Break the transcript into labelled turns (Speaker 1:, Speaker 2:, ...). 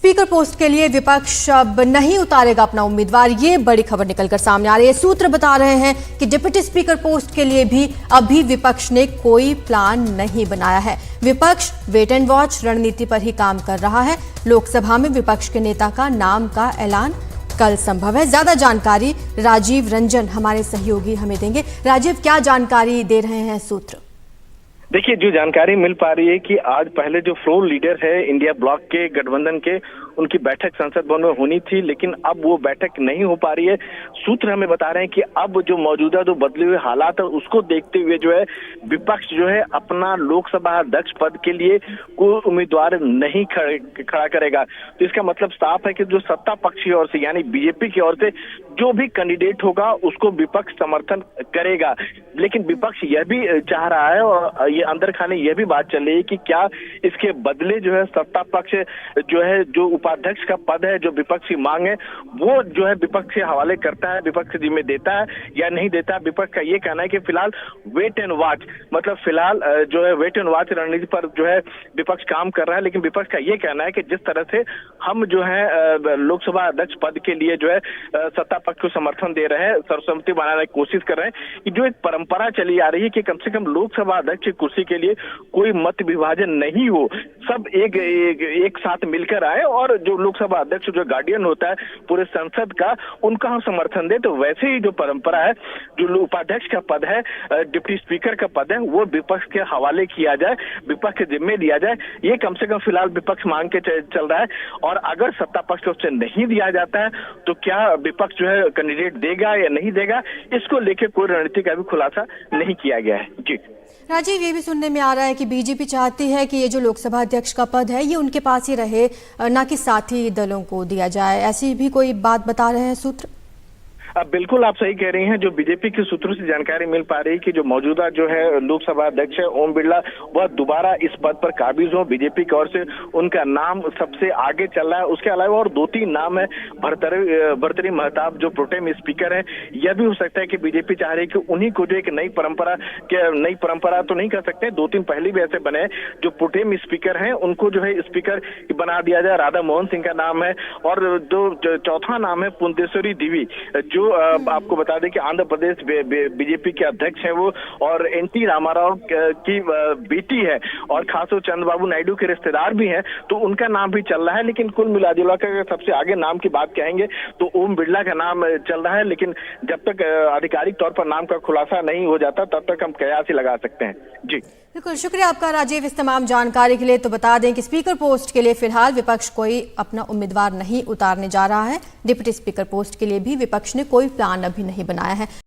Speaker 1: Speaker post के लिए विपक्ष अब नहीं उतारेगा अपना उम्मीदवार, ये बड़ी खबर निकलकर सामने आ रही है। सूत्र बता रहे हैं कि डिप्टी स्पीकर पोस्ट के लिए भी अभी विपक्ष ने कोई प्लान नहीं बनाया है। विपक्ष वेट एंड वॉच रणनीति पर ही काम कर रहा है। लोकसभा में विपक्ष के नेता का नाम का ऐलान कल संभव है। ज्यादा जानकारी राजीव रंजन हमारे सहयोगी हमें देंगे। राजीव, क्या जानकारी दे रहे हैं सूत्र?
Speaker 2: देखिए, जो जानकारी मिल पा रही है कि आज पहले जो फ्लोर लीडर है इंडिया ब्लॉक के गठबंधन के, उनकी बैठक संसद भवन में होनी थी, लेकिन अब वो बैठक नहीं हो पा रही है। सूत्र हमें बता रहे हैं कि अब जो मौजूदा जो बदले हुए हालात है उसको देखते हुए जो है विपक्ष जो है अपना लोकसभा अध्यक्ष पद के लिए कोई उम्मीदवार नहीं खड़ा करेगा। तो इसका मतलब साफ है कि जो सत्ता पक्ष की ओर से यानी बीजेपी की ओर से जो भी कैंडिडेट होगा उसको विपक्ष समर्थन करेगा। लेकिन विपक्ष यह भी चाह रहा है और ये अंदर खाने यह भी बात चल रही है कि क्या इसके बदले जो है सत्ता पक्ष जो है जो उपाध्यक्ष का पद है, जो विपक्ष की मांग है, वो जो है विपक्ष के हवाले करता है, विपक्ष जिम्मे देता है या नहीं देता है। विपक्ष का ये कहना है कि फिलहाल वेट एंड वॉच, मतलब फिलहाल जो है वेट एंड वॉच रणनीति पर जो है विपक्ष काम कर रहा है। लेकिन विपक्ष का ये कहना है कि जिस तरह से हम जो है लोकसभा अध्यक्ष पद के लिए जो है सत्ता पक्ष को समर्थन दे रहे हैं, सर्वसम्मति बनाने की कोशिश कर रहे हैं, कि जो एक परंपरा चली आ रही है कि कम से कम लोकसभा अध्यक्ष की कुर्सी के लिए कोई मत विभाजन नहीं हो, सब एक साथ मिलकर आए और जो लोकसभा अध्यक्ष जो गार्डियन होता है पूरे संसद का, उनका हम समर्थन दे। तो वैसे ही जो परंपरा है, जो उपाध्यक्ष का पद है, डिप्टी स्पीकर का पद है, वो विपक्ष के हवाले किया जाए, विपक्ष के जिम्मे दिया जाए। ये कम से कम फिलहाल विपक्ष मांग के चल रहा है। और अगर सत्ता पक्ष से नहीं दिया जाता है तो क्या विपक्ष जो है कैंडिडेट देगा या नहीं देगा, इसको लेकर कोई रणनीति का भी खुलासा नहीं किया गया है। जी
Speaker 1: राजीव, ये भी सुनने में आ रहा है कि बीजेपी चाहती है कि ये जो लोकसभा अध्यक्ष का पद है ये उनके पास ही रहे, ना कि साथी दलों को दिया जाए। ऐसी भी कोई बात बता रहे हैं सूत्र?
Speaker 2: अब बिल्कुल आप सही कह रही हैं। जो बीजेपी के सूत्रों से जानकारी मिल पा रही है कि जो मौजूदा जो है लोकसभा अध्यक्ष है ओम बिरला, वह दोबारा इस पद पर काबिज हो। बीजेपी की ओर से उनका नाम सबसे आगे चल रहा है। उसके अलावा और 2-3 नाम है। भर्तृहरि महताब जो प्रोटेम स्पीकर है, यह भी हो सकता है कि बीजेपी चाह रही है कि उन्हीं को जो एक नई परंपरा तो नहीं कर सकते, 2-3 पहले भी ऐसे बने जो प्रोटेम स्पीकर हैं, उनको जो है स्पीकर बना दिया जाए। राधा मोहन सिंह का नाम है और जो चौथा नाम है पुंडेश्वरी देवी, जो आपको बता दें कि आंध्र प्रदेश बीजेपी के अध्यक्ष हैं वो, और एनटी रामाराव की बेटी है और खासकर चंद्रबाबू नायडू के रिश्तेदार भी हैं, तो उनका नाम भी चल रहा है। लेकिन कुल मिलाजुला कर सबसे आगे नाम की बात कहेंगे तो ओम बिरला का नाम चल रहा है। लेकिन जब तक आधिकारिक तौर पर नाम का खुलासा नहीं हो जाता तब तक हम कयास ही लगा सकते हैं। जी
Speaker 1: बिल्कुल, शुक्रिया आपका राजीव इस तमाम जानकारी के लिए। तो बता दें कि स्पीकर पोस्ट के लिए फिलहाल विपक्ष कोई अपना उम्मीदवार नहीं उतारने जा रहा है। डिप्टी स्पीकर पोस्ट के लिए भी विपक्ष ने कोई प्लान अभी नहीं बनाया है।